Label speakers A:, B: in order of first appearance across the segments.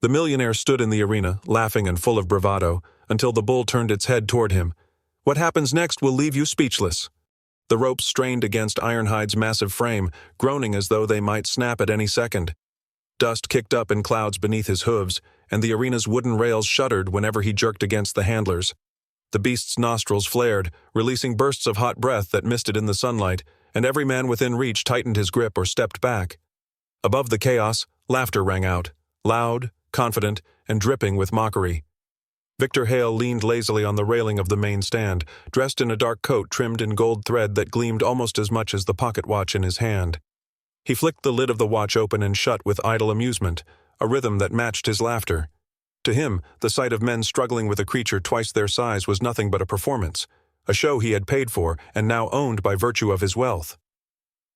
A: The millionaire stood in the arena, laughing and full of bravado, until the bull turned its head toward him. What happens next will leave you speechless. The ropes strained against Ironhide's massive frame, groaning as though they might snap at any second. Dust kicked up in clouds beneath his hooves, and the arena's wooden rails shuddered whenever he jerked against the handlers. The beast's nostrils flared, releasing bursts of hot breath that misted in the sunlight, and every man within reach tightened his grip or stepped back. Above the chaos, laughter rang out, loud, confident, and dripping with mockery. Victor Hale leaned lazily on the railing of the main stand, dressed in a dark coat trimmed in gold thread that gleamed almost as much as the pocket watch in his hand. He flicked the lid of the watch open and shut with idle amusement, a rhythm that matched his laughter. To him, the sight of men struggling with a creature twice their size was nothing but a performance, a show he had paid for and now owned by virtue of his wealth.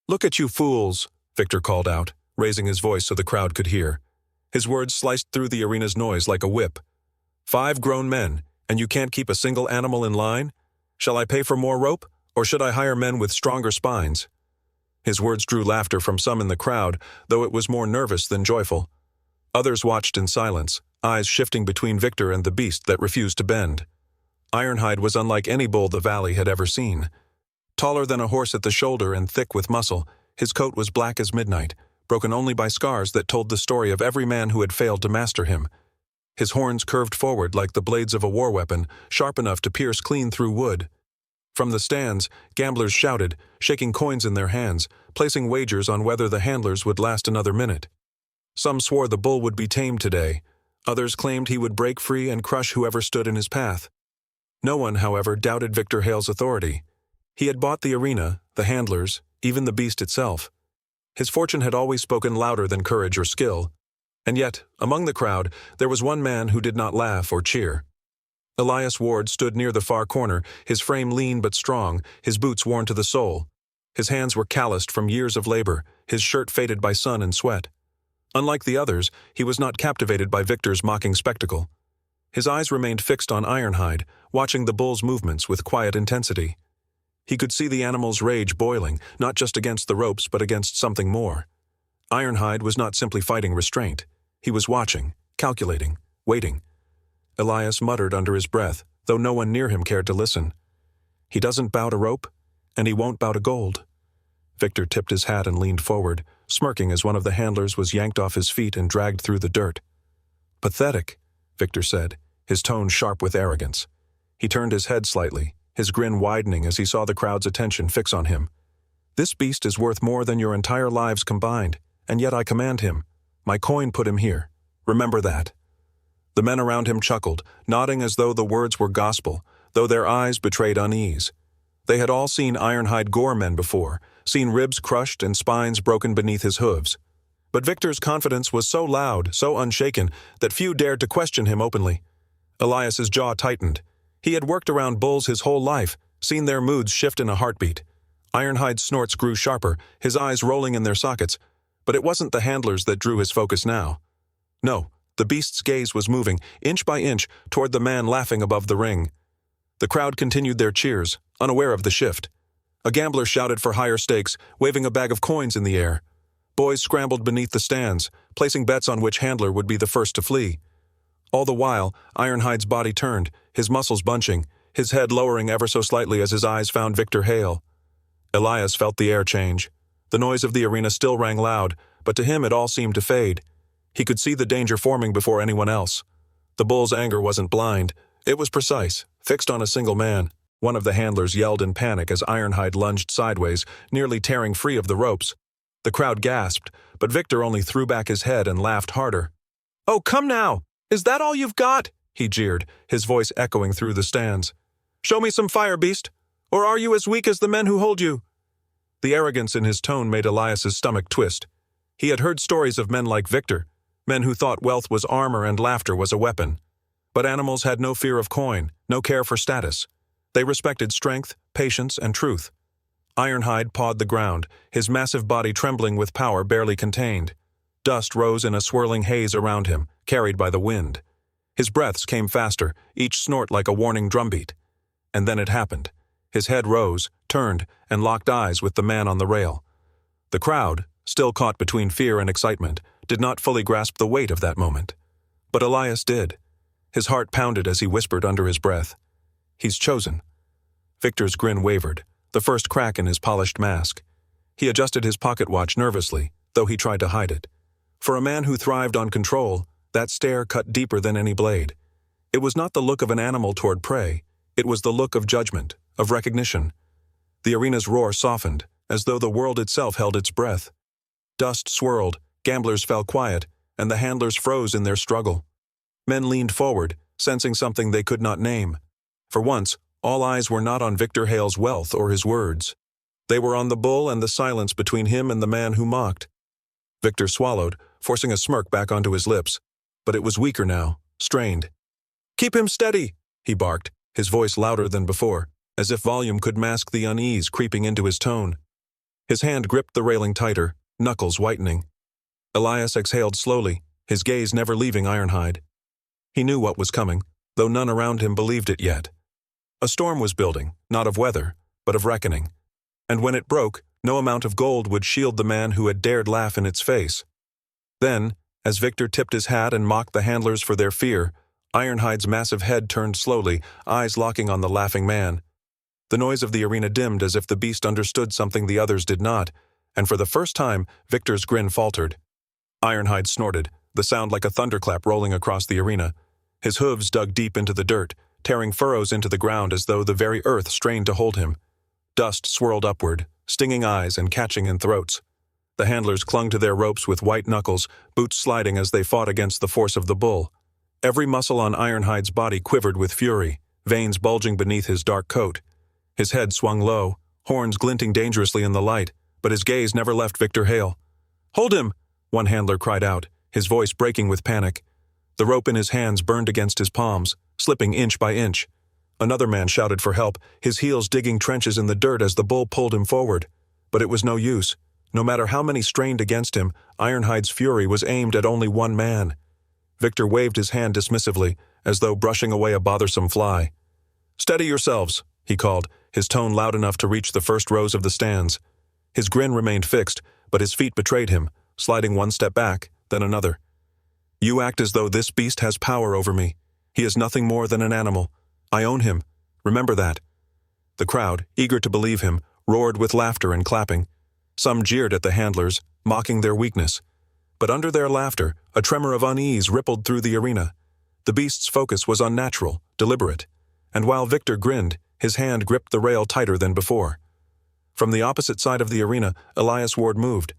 A: "Look at you fools," Victor called out, raising his voice so the crowd could hear. His words sliced through the arena's noise like a whip. 5 grown men, and you can't keep a single animal in line? Shall I pay for more rope, or should I hire men with stronger spines? His words drew laughter from some in the crowd, though it was more nervous than joyful. Others watched in silence, eyes shifting between Victor and the beast that refused to bend. Ironhide was unlike any bull the valley had ever seen. Taller than a horse at the shoulder and thick with muscle, his coat was black as midnight, broken only by scars that told the story of every man who had failed to master him. His horns curved forward like the blades of a war weapon, sharp enough to pierce clean through wood. From the stands, gamblers shouted, shaking coins in their hands, placing wagers on whether the handlers would last another minute. Some swore the bull would be tamed today. Others claimed he would break free and crush whoever stood in his path. No one, however, doubted Victor Hale's authority. He had bought the arena, the handlers, even the beast itself. His fortune had always spoken louder than courage or skill. And yet, among the crowd, there was one man who did not laugh or cheer. Elias Ward stood near the far corner, his frame lean but strong, his boots worn to the sole. His hands were calloused from years of labor, his shirt faded by sun and sweat. Unlike the others, he was not captivated by Victor's mocking spectacle. His eyes remained fixed on Ironhide, watching the bull's movements with quiet intensity. He could see the animal's rage boiling, not just against the ropes but against something more. Ironhide was not simply fighting restraint. He was watching, calculating, waiting. Elias muttered under his breath, though no one near him cared to listen. "He doesn't bow to rope, and he won't bow to gold." Victor tipped his hat and leaned forward, smirking as one of the handlers was yanked off his feet and dragged through the dirt. "Pathetic," Victor said, his tone sharp with arrogance. He turned his head slightly, his grin widening as he saw the crowd's attention fix on him. "This beast is worth more than your entire lives combined, and yet I command him. My coin put him here. Remember that." The men around him chuckled, nodding as though the words were gospel, though their eyes betrayed unease. They had all seen Ironhide gore men before, seen ribs crushed and spines broken beneath his hooves. But Victor's confidence was so loud, so unshaken, that few dared to question him openly. Elias's jaw tightened. He had worked around bulls his whole life, seen their moods shift in a heartbeat. Ironhide's snorts grew sharper, his eyes rolling in their sockets. But it wasn't the handlers that drew his focus now. No, the beast's gaze was moving, inch by inch, toward the man laughing above the ring. The crowd continued their cheers, unaware of the shift. A gambler shouted for higher stakes, waving a bag of coins in the air. Boys scrambled beneath the stands, placing bets on which handler would be the first to flee. All the while, Ironhide's body turned, his muscles bunching, his head lowering ever so slightly as his eyes found Victor Hale. Elias felt the air change. The noise of the arena still rang loud, but to him it all seemed to fade. He could see the danger forming before anyone else. The bull's anger wasn't blind. It was precise, fixed on a single man. One of the handlers yelled in panic as Ironhide lunged sideways, nearly tearing free of the ropes. The crowd gasped, but Victor only threw back his head and laughed harder. "Oh, come now! Is that all you've got?" he jeered, his voice echoing through the stands. "Show me some fire, beast! Or are you as weak as the men who hold you?" The arrogance in his tone made Elias's stomach twist. He had heard stories of men like Victor, men who thought wealth was armor and laughter was a weapon. But animals had no fear of coin, no care for status. They respected strength, patience, and truth. Ironhide pawed the ground, his massive body trembling with power barely contained. Dust rose in a swirling haze around him, carried by the wind. His breaths came faster, each snort like a warning drumbeat. And then it happened. His head rose, turned, and locked eyes with the man on the rail. The crowd, still caught between fear and excitement, did not fully grasp the weight of that moment. But Elias did. His heart pounded as he whispered under his breath, "He's chosen." Victor's grin wavered, the first crack in his polished mask. He adjusted his pocket watch nervously, though he tried to hide it. For a man who thrived on control, that stare cut deeper than any blade. It was not the look of an animal toward prey. It was the look of judgment, of recognition. The arena's roar softened, as though the world itself held its breath. Dust swirled, gamblers fell quiet, and the handlers froze in their struggle. Men leaned forward, sensing something they could not name. For once, all eyes were not on Victor Hale's wealth or his words. They were on the bull and the silence between him and the man who mocked. Victor swallowed, forcing a smirk back onto his lips. But it was weaker now, strained. "Keep him steady," he barked, his voice louder than before, as if volume could mask the unease creeping into his tone. His hand gripped the railing tighter, knuckles whitening. Elias exhaled slowly, his gaze never leaving Ironhide. He knew what was coming, though none around him believed it yet. A storm was building, not of weather, but of reckoning. And when it broke, no amount of gold would shield the man who had dared laugh in its face. Then, as Victor tipped his hat and mocked the handlers for their fear, Ironhide's massive head turned slowly, eyes locking on the laughing man. The noise of the arena dimmed as if the beast understood something the others did not, and for the first time, Victor's grin faltered. Ironhide snorted, the sound like a thunderclap rolling across the arena. His hooves dug deep into the dirt, tearing furrows into the ground as though the very earth strained to hold him. Dust swirled upward, stinging eyes and catching in throats. The handlers clung to their ropes with white knuckles, boots sliding as they fought against the force of the bull. Every muscle on Ironhide's body quivered with fury, veins bulging beneath his dark coat. His head swung low, horns glinting dangerously in the light, but his gaze never left Victor Hale. "Hold him!" one handler cried out, his voice breaking with panic. The rope in his hands burned against his palms, slipping inch by inch. Another man shouted for help, his heels digging trenches in the dirt as the bull pulled him forward. But it was no use. No matter how many strained against him, Ironhide's fury was aimed at only one man. Victor waved his hand dismissively, as though brushing away a bothersome fly. "Steady yourselves," he called, his tone loud enough to reach the first rows of the stands. His grin remained fixed, but his feet betrayed him, sliding one step back, then another. "You act as though this beast has power over me. He is nothing more than an animal. I own him. Remember that." The crowd, eager to believe him, roared with laughter and clapping. Some jeered at the handlers, mocking their weakness. But under their laughter, a tremor of unease rippled through the arena. The beast's focus was unnatural, deliberate. And while Victor grinned, his hand gripped the rail tighter than before. From the opposite side of the arena, Elias Ward moved.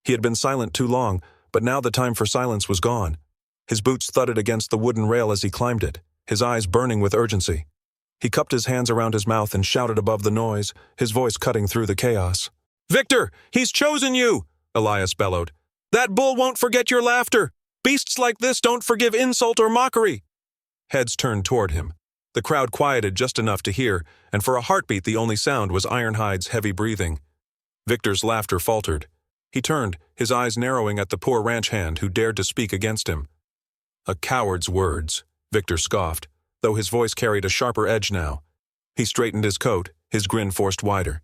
A: He had been silent too long, but now the time for silence was gone. His boots thudded against the wooden rail as he climbed it, his eyes burning with urgency. He cupped his hands around his mouth and shouted above the noise, his voice cutting through the chaos. "Victor, he's chosen you!" Elias bellowed. "That bull won't forget your laughter. Beasts like this don't forgive insult or mockery." Heads turned toward him. The crowd quieted just enough to hear, and for a heartbeat the only sound was Ironhide's heavy breathing. Victor's laughter faltered. He turned, his eyes narrowing at the poor ranch hand who dared to speak against him. "A coward's words," Victor scoffed, though his voice carried a sharper edge now. He straightened his coat, his grin forced wider.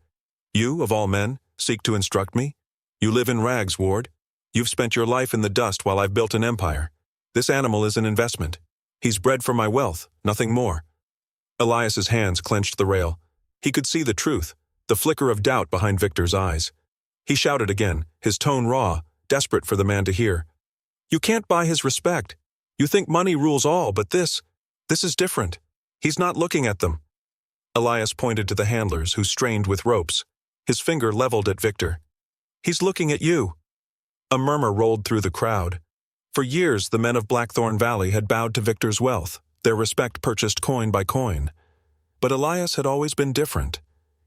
A: "You, of all men, seek to instruct me? You live in rags, Ward. You've spent your life in the dust while I've built an empire. This animal is an investment. He's bred for my wealth, nothing more." Elias's hands clenched the rail. He could see the truth, the flicker of doubt behind Victor's eyes. He shouted again, his tone raw, desperate for the man to hear. "You can't buy his respect. You think money rules all, but this is different. He's not looking at them." Elias pointed to the handlers who strained with ropes, his finger leveled at Victor. "He's looking at you." A murmur rolled through the crowd. For years, the men of Blackthorn Valley had bowed to Victor's wealth, their respect purchased coin by coin. But Elias had always been different.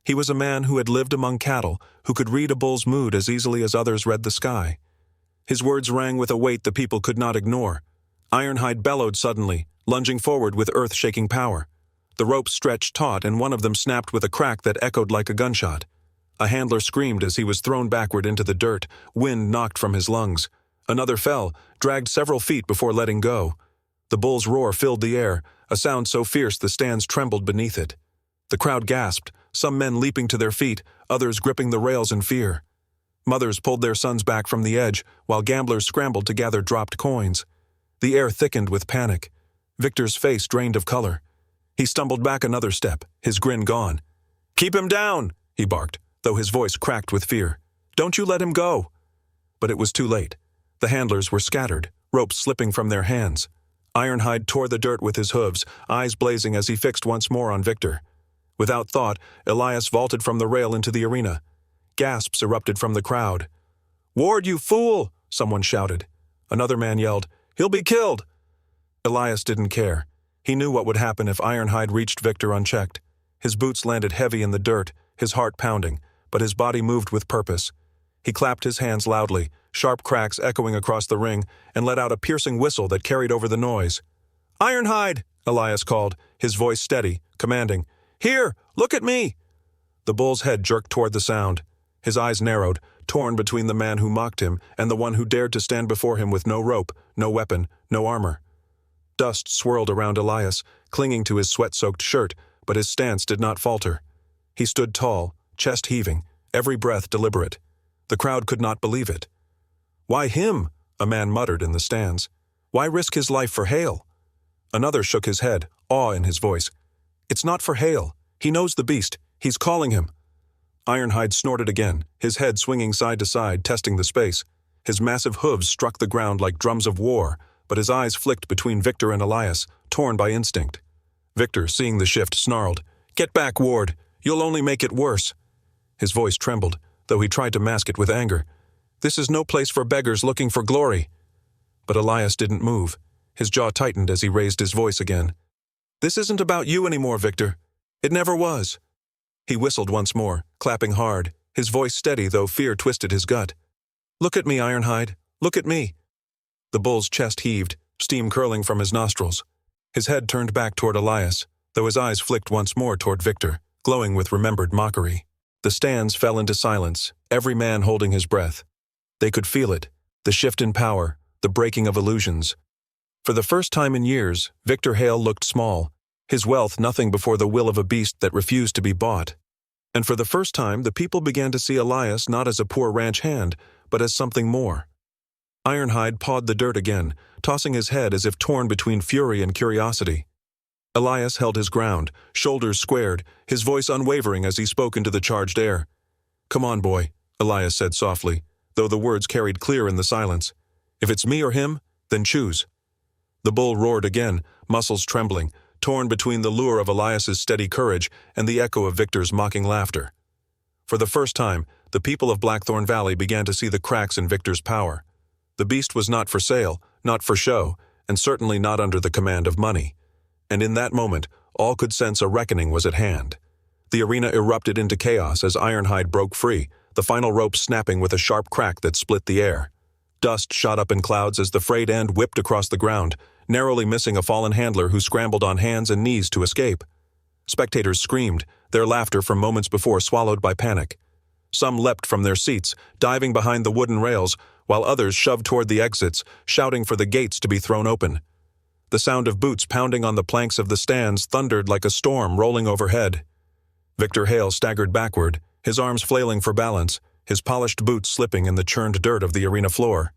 A: He was a man who had lived among cattle, who could read a bull's mood as easily as others read the sky. His words rang with a weight the people could not ignore. Ironhide bellowed suddenly, lunging forward with earth-shaking power. The ropes stretched taut, and one of them snapped with a crack that echoed like a gunshot. A handler screamed as he was thrown backward into the dirt, wind knocked from his lungs. Another fell, dragged several feet before letting go. The bull's roar filled the air, a sound so fierce the stands trembled beneath it. The crowd gasped, some men leaping to their feet, others gripping the rails in fear. Mothers pulled their sons back from the edge, while gamblers scrambled to gather dropped coins. The air thickened with panic. Victor's face drained of color. He stumbled back another step, his grin gone. "Keep him down!" he barked, though his voice cracked with fear. "Don't you let him go!" But it was too late. The handlers were scattered, ropes slipping from their hands. Ironhide tore the dirt with his hooves, eyes blazing as he fixed once more on Victor. Without thought, Elias vaulted from the rail into the arena. Gasps erupted from the crowd. "Ward, you fool!" someone shouted. Another man yelled, "He'll be killed!" Elias didn't care. He knew what would happen if Ironhide reached Victor unchecked. His boots landed heavy in the dirt, his heart pounding, but his body moved with purpose. He clapped his hands loudly, sharp cracks echoing across the ring, and let out a piercing whistle that carried over the noise. "Ironhide!" Elias called, his voice steady, commanding. "Here, look at me!" The bull's head jerked toward the sound. His eyes narrowed, torn between the man who mocked him and the one who dared to stand before him with no rope, no weapon, no armor. Dust swirled around Elias, clinging to his sweat-soaked shirt, but his stance did not falter. He stood tall, chest heaving, every breath deliberate. The crowd could not believe it. "Why him?" a man muttered in the stands. "Why risk his life for Hale?" Another shook his head, awe in his voice. "It's not for Hale. He knows the beast. He's calling him." Ironhide snorted again, his head swinging side to side, testing the space. His massive hooves struck the ground like drums of war, but his eyes flicked between Victor and Elias, torn by instinct. Victor, seeing the shift, snarled, "Get back, Ward. You'll only make it worse." His voice trembled, though he tried to mask it with anger. "This is no place for beggars looking for glory." But Elias didn't move. His jaw tightened as he raised his voice again. "This isn't about you anymore, Victor. It never was." He whistled once more, clapping hard, his voice steady though fear twisted his gut. "Look at me, Ironhide. Look at me." The bull's chest heaved, steam curling from his nostrils. His head turned back toward Elias, though his eyes flicked once more toward Victor, glowing with remembered mockery. The stands fell into silence, every man holding his breath. They could feel it, the shift in power, the breaking of illusions. For the first time in years, Victor Hale looked small, his wealth nothing before the will of a beast that refused to be bought. And for the first time, the people began to see Elias not as a poor ranch hand, but as something more. Ironhide pawed the dirt again, tossing his head as if torn between fury and curiosity. Elias held his ground, shoulders squared, his voice unwavering as he spoke into the charged air. "Come on, boy," Elias said softly, though the words carried clear in the silence. "If it's me or him, then choose." The bull roared again, muscles trembling, torn between the lure of Elias's steady courage and the echo of Victor's mocking laughter. For the first time, the people of Blackthorn Valley began to see the cracks in Victor's power. The beast was not for sale, not for show, and certainly not under the command of money. And in that moment, all could sense a reckoning was at hand. The arena erupted into chaos as Ironhide broke free, the final rope snapping with a sharp crack that split the air. Dust shot up in clouds as the frayed end whipped across the ground, narrowly missing a fallen handler who scrambled on hands and knees to escape. Spectators screamed, their laughter from moments before swallowed by panic. Some leapt from their seats, diving behind the wooden rails, while others shoved toward the exits, shouting for the gates to be thrown open. The sound of boots pounding on the planks of the stands thundered like a storm rolling overhead. Victor Hale staggered backward, his arms flailing for balance, his polished boots slipping in the churned dirt of the arena floor.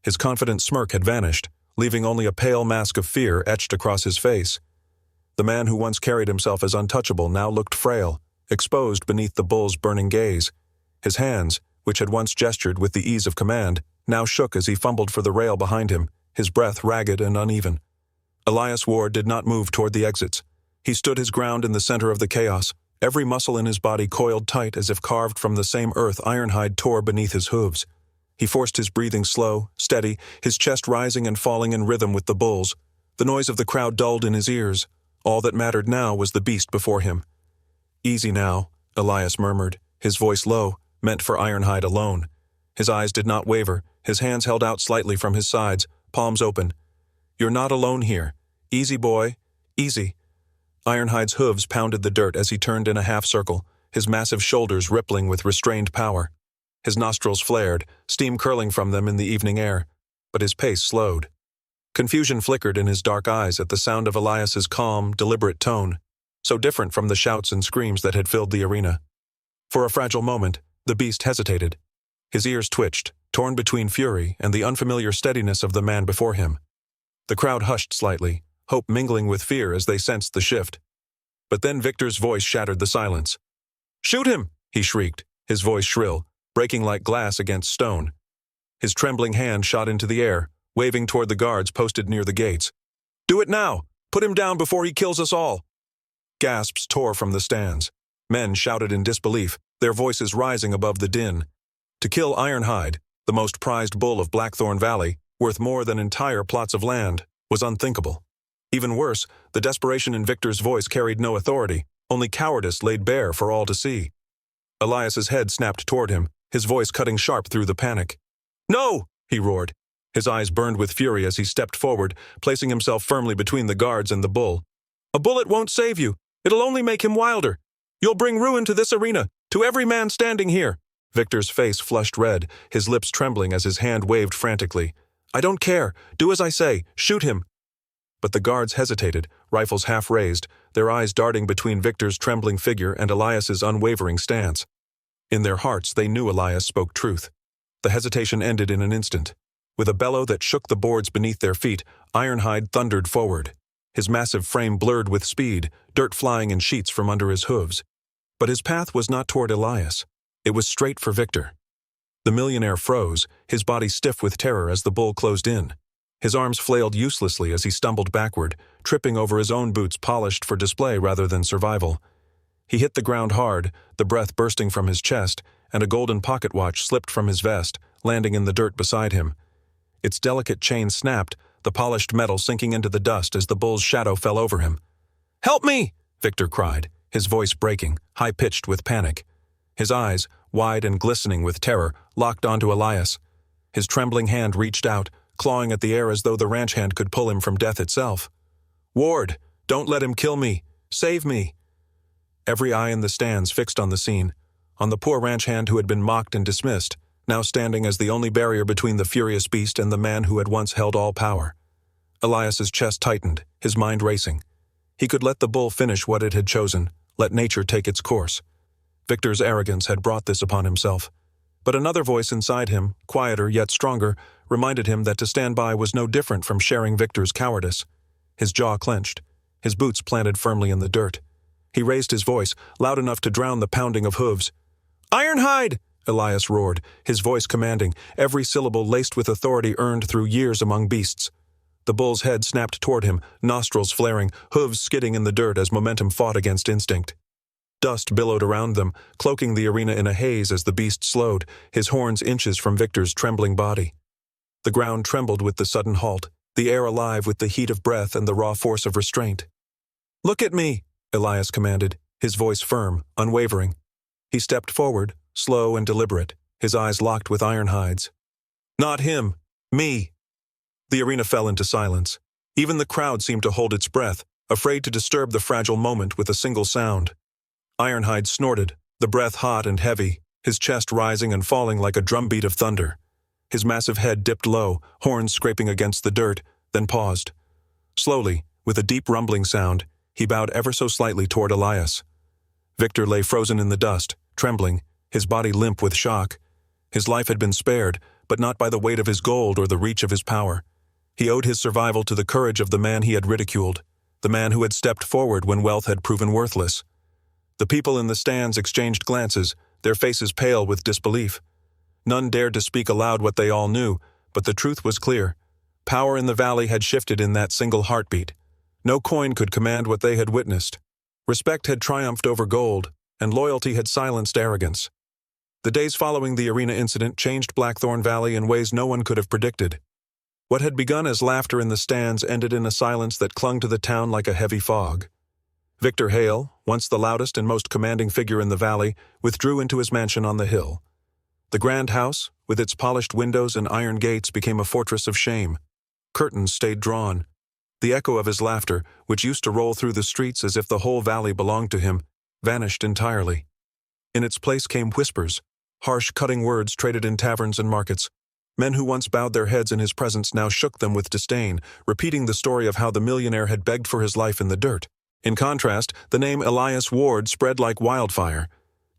A: His confident smirk had vanished, leaving only a pale mask of fear etched across his face. The man who once carried himself as untouchable now looked frail, exposed beneath the bull's burning gaze. His hands, which had once gestured with the ease of command, now shook as he fumbled for the rail behind him, his breath ragged and uneven. Elias Ward did not move toward the exits. He stood his ground in the center of the chaos, every muscle in his body coiled tight as if carved from the same earth Ironhide tore beneath his hooves. He forced his breathing slow, steady, his chest rising and falling in rhythm with the bull's. The noise of the crowd dulled in his ears. All that mattered now was the beast before him. "Easy now," Elias murmured, his voice low, meant for Ironhide alone. His eyes did not waver, his hands held out slightly from his sides, palms open. "You're not alone here. Easy, boy. Easy." Ironhide's hooves pounded the dirt as he turned in a half-circle, his massive shoulders rippling with restrained power. His nostrils flared, steam curling from them in the evening air, but his pace slowed. Confusion flickered in his dark eyes at the sound of Elias's calm, deliberate tone, so different from the shouts and screams that had filled the arena. For a fragile moment, the beast hesitated. His ears twitched, torn between fury and the unfamiliar steadiness of the man before him. The crowd hushed slightly, hope mingling with fear as they sensed the shift. But then Victor's voice shattered the silence. "Shoot him!" he shrieked, his voice shrill, breaking like glass against stone. His trembling hand shot into the air, waving toward the guards posted near the gates. "Do it now! Put him down before he kills us all!" Gasps tore from the stands. Men shouted in disbelief, their voices rising above the din. To kill Ironhide, the most prized bull of Blackthorn Valley, worth more than entire plots of land, was unthinkable. Even worse, the desperation in Victor's voice carried no authority, only cowardice laid bare for all to see. Elias's head snapped toward him, his voice cutting sharp through the panic. "No!" he roared. His eyes burned with fury as he stepped forward, placing himself firmly between the guards and the bull. "A bullet won't save you. It'll only make him wilder. You'll bring ruin to this arena, to every man standing here." Victor's face flushed red, his lips trembling as his hand waved frantically. "I don't care. Do as I say. Shoot him." But the guards hesitated, rifles half raised, their eyes darting between Victor's trembling figure and Elias's unwavering stance. In their hearts they knew Elias spoke truth. The hesitation ended in an instant. With a bellow that shook the boards beneath their feet, Ironhide thundered forward. His massive frame blurred with speed, dirt flying in sheets from under his hooves. But his path was not toward Elias. It was straight for Victor. The millionaire froze, his body stiff with terror as the bull closed in. His arms flailed uselessly as he stumbled backward, tripping over his own boots polished for display rather than survival. He hit the ground hard, the breath bursting from his chest, and a golden pocket watch slipped from his vest, landing in the dirt beside him. Its delicate chain snapped, the polished metal sinking into the dust as the bull's shadow fell over him. "Help me!" Victor cried, his voice breaking, high-pitched with panic. His eyes, wide and glistening with terror, locked onto Elias. His trembling hand reached out, clawing at the air as though the ranch hand could pull him from death itself. "Ward, don't let him kill me! Save me!" Every eye in the stands fixed on the scene, on the poor ranch hand who had been mocked and dismissed, now standing as the only barrier between the furious beast and the man who had once held all power. Elias's chest tightened, his mind racing. He could let the bull finish what it had chosen, let nature take its course. Victor's arrogance had brought this upon himself. But another voice inside him, quieter yet stronger, reminded him that to stand by was no different from sharing Victor's cowardice. His jaw clenched, his boots planted firmly in the dirt. He raised his voice, loud enough to drown the pounding of hooves. "Ironhide!" Elias roared, his voice commanding, every syllable laced with authority earned through years among beasts. The bull's head snapped toward him, nostrils flaring, hooves skidding in the dirt as momentum fought against instinct. Dust billowed around them, cloaking the arena in a haze as the beast slowed, his horns inches from Victor's trembling body. The ground trembled with the sudden halt, the air alive with the heat of breath and the raw force of restraint. "Look at me!" Elias commanded, his voice firm, unwavering. He stepped forward, slow and deliberate, his eyes locked with Ironhide's. "Not him! Me!" The arena fell into silence. Even the crowd seemed to hold its breath, afraid to disturb the fragile moment with a single sound. Ironhide snorted, the breath hot and heavy, his chest rising and falling like a drumbeat of thunder. His massive head dipped low, horns scraping against the dirt, then paused. Slowly, with a deep rumbling sound, he bowed ever so slightly toward Elias. Victor lay frozen in the dust, trembling, his body limp with shock. His life had been spared, but not by the weight of his gold or the reach of his power. He owed his survival to the courage of the man he had ridiculed, the man who had stepped forward when wealth had proven worthless. The people in the stands exchanged glances, their faces pale with disbelief. None dared to speak aloud what they all knew, but the truth was clear. Power in the valley had shifted in that single heartbeat. No coin could command what they had witnessed. Respect had triumphed over gold, and loyalty had silenced arrogance. The days following the arena incident changed Blackthorn Valley in ways no one could have predicted. What had begun as laughter in the stands ended in a silence that clung to the town like a heavy fog. Victor Hale, once the loudest and most commanding figure in the valley, withdrew into his mansion on the hill. The grand house, with its polished windows and iron gates, became a fortress of shame. Curtains stayed drawn. The echo of his laughter, which used to roll through the streets as if the whole valley belonged to him, vanished entirely. In its place came whispers, harsh, cutting words traded in taverns and markets. Men who once bowed their heads in his presence now shook them with disdain, repeating the story of how the millionaire had begged for his life in the dirt. In contrast, the name Elias Ward spread like wildfire.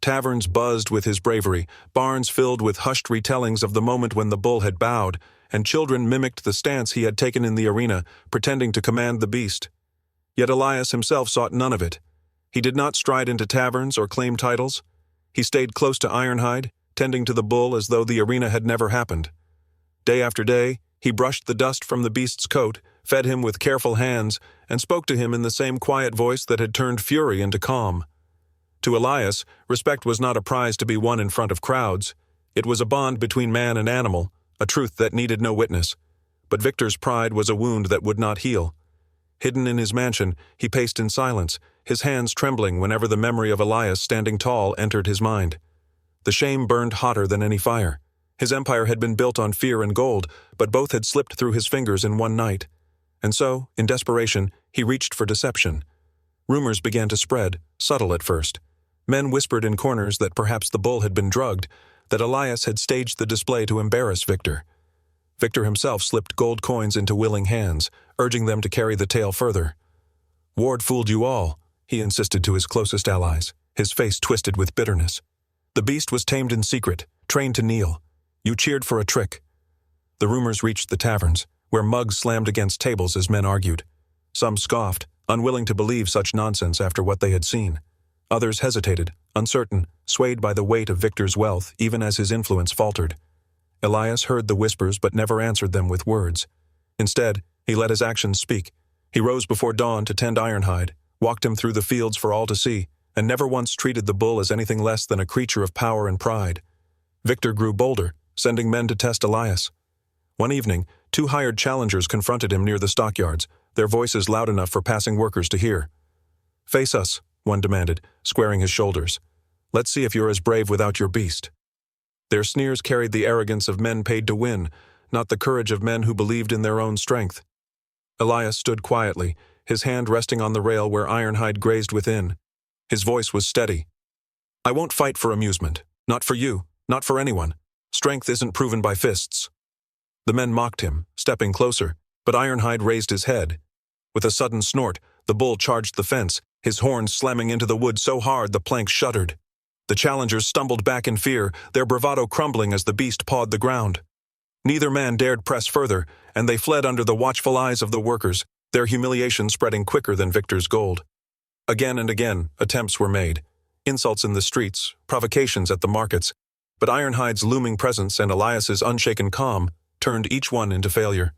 A: Taverns buzzed with his bravery, barns filled with hushed retellings of the moment when the bull had bowed, and children mimicked the stance he had taken in the arena, pretending to command the beast. Yet Elias himself sought none of it. He did not stride into taverns or claim titles. He stayed close to Ironhide, tending to the bull as though the arena had never happened. Day after day, he brushed the dust from the beast's coat, fed him with careful hands, and spoke to him in the same quiet voice that had turned fury into calm. To Elias, respect was not a prize to be won in front of crowds. It was a bond between man and animal, a truth that needed no witness. But Victor's pride was a wound that would not heal. Hidden in his mansion, he paced in silence, his hands trembling whenever the memory of Elias standing tall entered his mind. The shame burned hotter than any fire. His empire had been built on fear and gold, but both had slipped through his fingers in one night. And so, in desperation, he reached for deception. Rumors began to spread, subtle at first. Men whispered in corners that perhaps the bull had been drugged, that Elias had staged the display to embarrass Victor. Victor himself slipped gold coins into willing hands, urging them to carry the tale further. "Ward fooled you all," he insisted to his closest allies, his face twisted with bitterness. "The beast was tamed in secret, trained to kneel. You cheered for a trick." The rumors reached the taverns, where mugs slammed against tables as men argued. Some scoffed, unwilling to believe such nonsense after what they had seen. Others hesitated, uncertain, swayed by the weight of Victor's wealth even as his influence faltered. Elias heard the whispers but never answered them with words. Instead, he let his actions speak. He rose before dawn to tend Ironhide, walked him through the fields for all to see, and never once treated the bull as anything less than a creature of power and pride. Victor grew bolder, sending men to test Elias. One evening, 2 hired challengers confronted him near the stockyards, their voices loud enough for passing workers to hear. "Face us," one demanded, squaring his shoulders. "Let's see if you're as brave without your beast." Their sneers carried the arrogance of men paid to win, not the courage of men who believed in their own strength. Elias stood quietly, his hand resting on the rail where Ironhide grazed within. His voice was steady. "I won't fight for amusement. Not for you, not for anyone. Strength isn't proven by fists." The men mocked him, stepping closer, but Ironhide raised his head. With a sudden snort, the bull charged the fence, his horns slamming into the wood so hard the planks shuddered. The challengers stumbled back in fear, their bravado crumbling as the beast pawed the ground. Neither man dared press further, and they fled under the watchful eyes of the workers, their humiliation spreading quicker than Victor's gold. Again and again, attempts were made. Insults in the streets, provocations at the markets, but Ironhide's looming presence and Elias's unshaken calm turned each one into failure.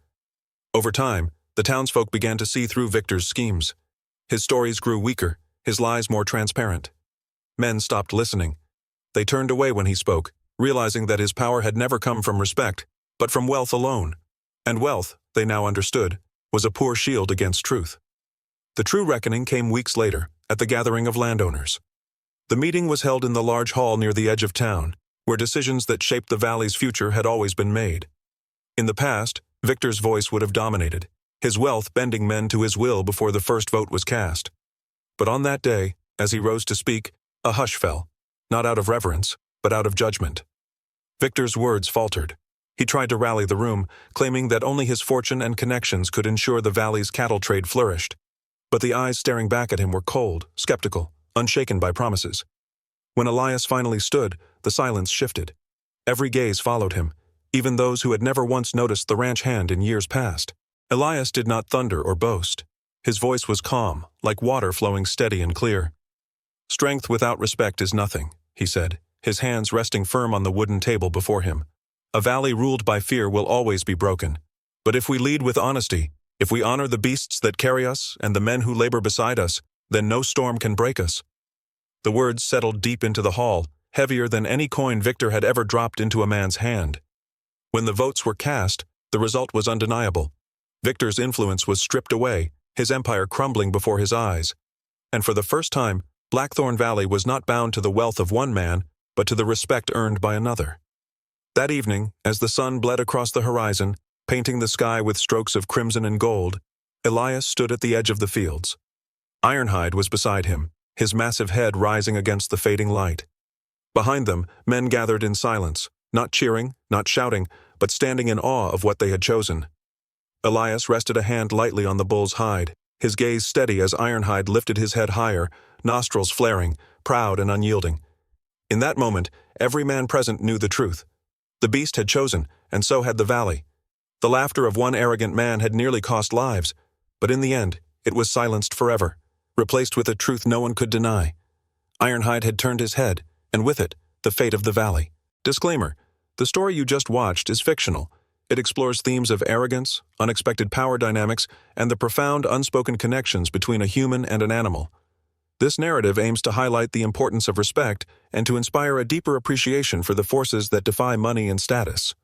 A: Over time, the townsfolk began to see through Victor's schemes. His stories grew weaker, his lies more transparent. Men stopped listening. They turned away when he spoke, realizing that his power had never come from respect, but from wealth alone. And wealth, they now understood, was a poor shield against truth. The true reckoning came weeks later, at the gathering of landowners. The meeting was held in the large hall near the edge of town, where decisions that shaped the valley's future had always been made. In the past, Victor's voice would have dominated, his wealth bending men to his will before the first vote was cast. But on that day, as he rose to speak, a hush fell, not out of reverence, but out of judgment. Victor's words faltered. He tried to rally the room, claiming that only his fortune and connections could ensure the valley's cattle trade flourished. But the eyes staring back at him were cold, skeptical, unshaken by promises. When Elias finally stood, the silence shifted. Every gaze followed him, even those who had never once noticed the ranch hand in years past. Elias did not thunder or boast. His voice was calm, like water flowing steady and clear. "Strength without respect is nothing," he said, his hands resting firm on the wooden table before him. "A valley ruled by fear will always be broken. But if we lead with honesty, if we honor the beasts that carry us and the men who labor beside us, then no storm can break us." The words settled deep into the hall, heavier than any coin Victor had ever dropped into a man's hand. When the votes were cast, the result was undeniable. Victor's influence was stripped away, his empire crumbling before his eyes. And for the first time, Blackthorn Valley was not bound to the wealth of one man, but to the respect earned by another. That evening, as the sun bled across the horizon, painting the sky with strokes of crimson and gold, Elias stood at the edge of the fields. Ironhide was beside him, his massive head rising against the fading light. Behind them, men gathered in silence, not cheering, not shouting, but standing in awe of what they had chosen. Elias rested a hand lightly on the bull's hide, his gaze steady as Ironhide lifted his head higher, nostrils flaring, proud and unyielding. In that moment, every man present knew the truth. The beast had chosen, and so had the valley. The laughter of one arrogant man had nearly cost lives, but in the end, it was silenced forever, replaced with a truth no one could deny. Ironhide had turned his head, and with it, the fate of the valley. Disclaimer: the story you just watched is fictional. It explores themes of arrogance, unexpected power dynamics, and the profound unspoken connections between a human and an animal. This narrative aims to highlight the importance of respect and to inspire a deeper appreciation for the forces that defy money and status.